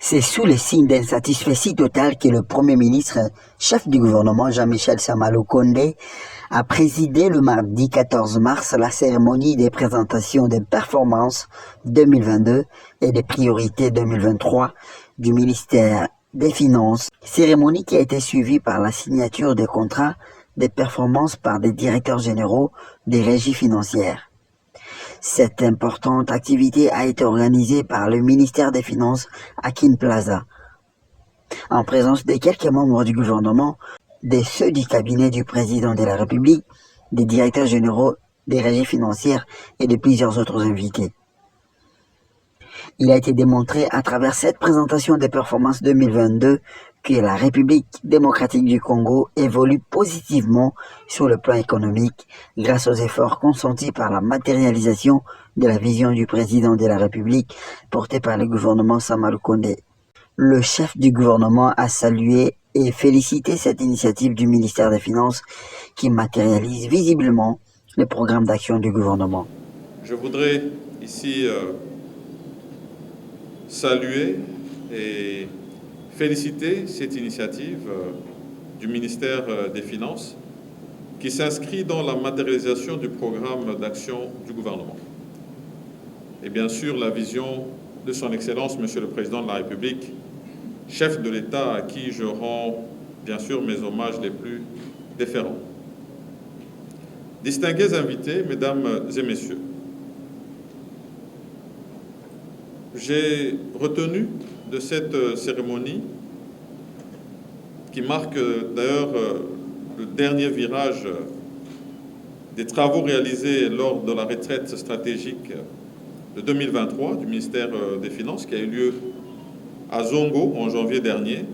C'est sous le signe d'insatisfaction totale que le Premier ministre, chef du gouvernement Jean-Michel Sama-Lukonde, a présidé le mardi 14 mars la cérémonie des présentations des performances 2022 et des priorités 2023 du ministère des Finances, cérémonie qui a été suivie par la signature des contrats des performances par des directeurs généraux des régies financières. Cette importante activité a été organisée par le ministère des Finances à King Plaza, en présence de quelques membres du gouvernement, de ceux du cabinet du président de la République, des directeurs généraux des régies financières et de plusieurs autres invités. Il a été démontré à travers cette présentation des performances 2022 que la République démocratique du Congo évolue positivement sur le plan économique grâce aux efforts consentis par la matérialisation de la vision du président de la République portée par le gouvernement Sama-Lukonde. Le chef du gouvernement a salué et félicité cette initiative du ministère des Finances qui matérialise visiblement le programme d'action du gouvernement. Je voudrais ici saluer et féliciter cette initiative du ministère des Finances qui s'inscrit dans la matérialisation du programme d'action du gouvernement. Et bien sûr, la vision de son Excellence, Monsieur le Président de la République, chef de l'État à qui je rends bien sûr mes hommages les plus déférents. Distingués invités, Mesdames et Messieurs, j'ai retenu de cette cérémonie, qui marque d'ailleurs le dernier virage des travaux réalisés lors de la retraite stratégique de 2023 du ministère des Finances, qui a eu lieu à Zongo en janvier dernier,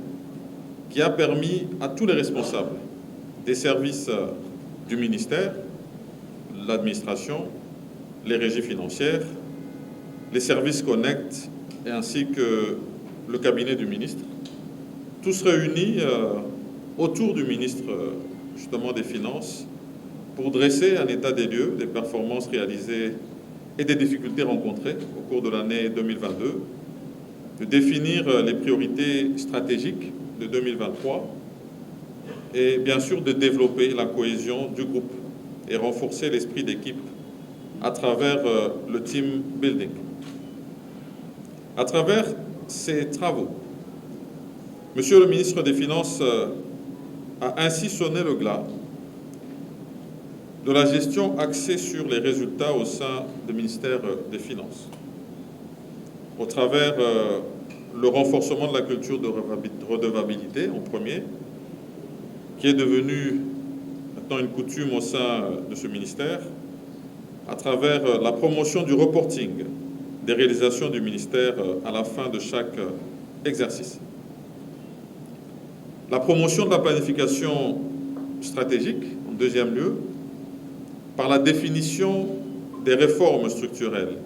qui a permis à tous les responsables des services du ministère, l'administration, les régies financières, les services Connect, et ainsi que le cabinet du ministre, tous réunis autour du ministre justement des Finances pour dresser un état des lieux des performances réalisées et des difficultés rencontrées au cours de l'année 2022, de définir les priorités stratégiques de 2023 et bien sûr de développer la cohésion du groupe et renforcer l'esprit d'équipe à travers le team building. À travers ces travaux, Monsieur le ministre des Finances a ainsi sonné le glas de la gestion axée sur les résultats au sein du ministère des Finances, au travers le renforcement de la culture de redevabilité en premier, qui est devenue maintenant une coutume au sein de ce ministère, à travers la promotion du reporting des réalisations du ministère à la fin de chaque exercice. La promotion de la planification stratégique, en deuxième lieu, par la définition des réformes structurelles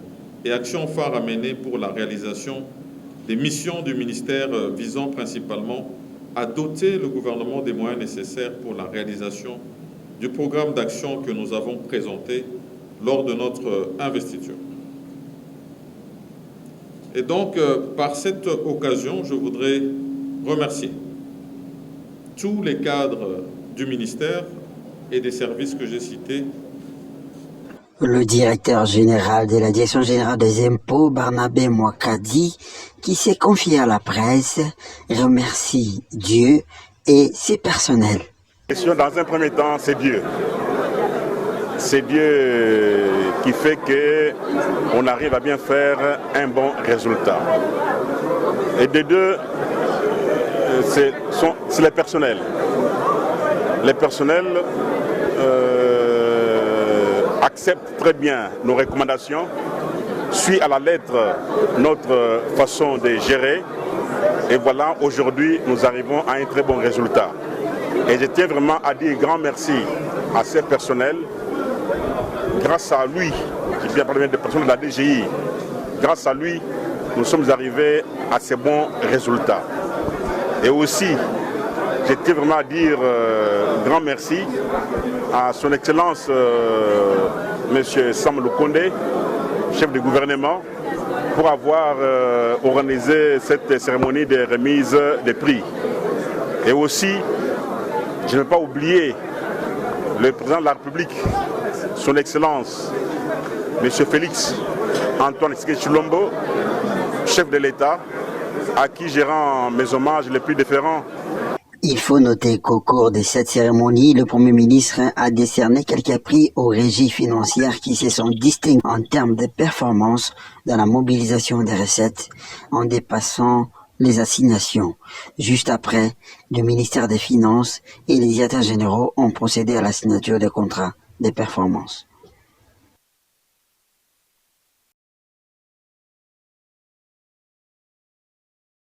et actions phares à mener pour la réalisation des missions du ministère visant principalement à doter le gouvernement des moyens nécessaires pour la réalisation du programme d'action que nous avons présenté lors de notre investiture. Et donc, par cette occasion, je voudrais remercier tous les cadres du ministère et des services que j'ai cités. Le directeur général de la Direction générale des impôts, Barnabé Mouakadi, qui s'est confié à la presse, remercie Dieu et ses personnels. Dans un premier temps, c'est Dieu. C'est Dieu qui fait qu'on arrive à bien faire un bon résultat. Et de deux, c'est les personnels. Les personnels acceptent très bien nos recommandations, suivent à la lettre notre façon de gérer. Et voilà, aujourd'hui, nous arrivons à un très bon résultat. Et je tiens vraiment à dire grand merci à ces personnels. Grâce à lui, je viens parler des personnels de la DGI, grâce à lui, nous sommes arrivés à ces bons résultats. Et aussi, je tiens vraiment à dire grand merci à son Excellence, M. Sama-Lukonde, chef du gouvernement, pour avoir organisé cette cérémonie de remise des prix. Et aussi, je ne vais pas oublier le président de la République, son Excellence, M. Félix Antoine Tshisekedi Tshilombo, chef de l'État, à qui je rends mes hommages les plus déférents. Il faut noter qu'au cours de cette cérémonie, le Premier ministre a décerné quelques prix aux régies financières qui se sont distinguées en termes de performance dans la mobilisation des recettes en dépassant les assignations. Juste après, le ministère des Finances et les directeurs généraux ont procédé à la signature des contrats de performance.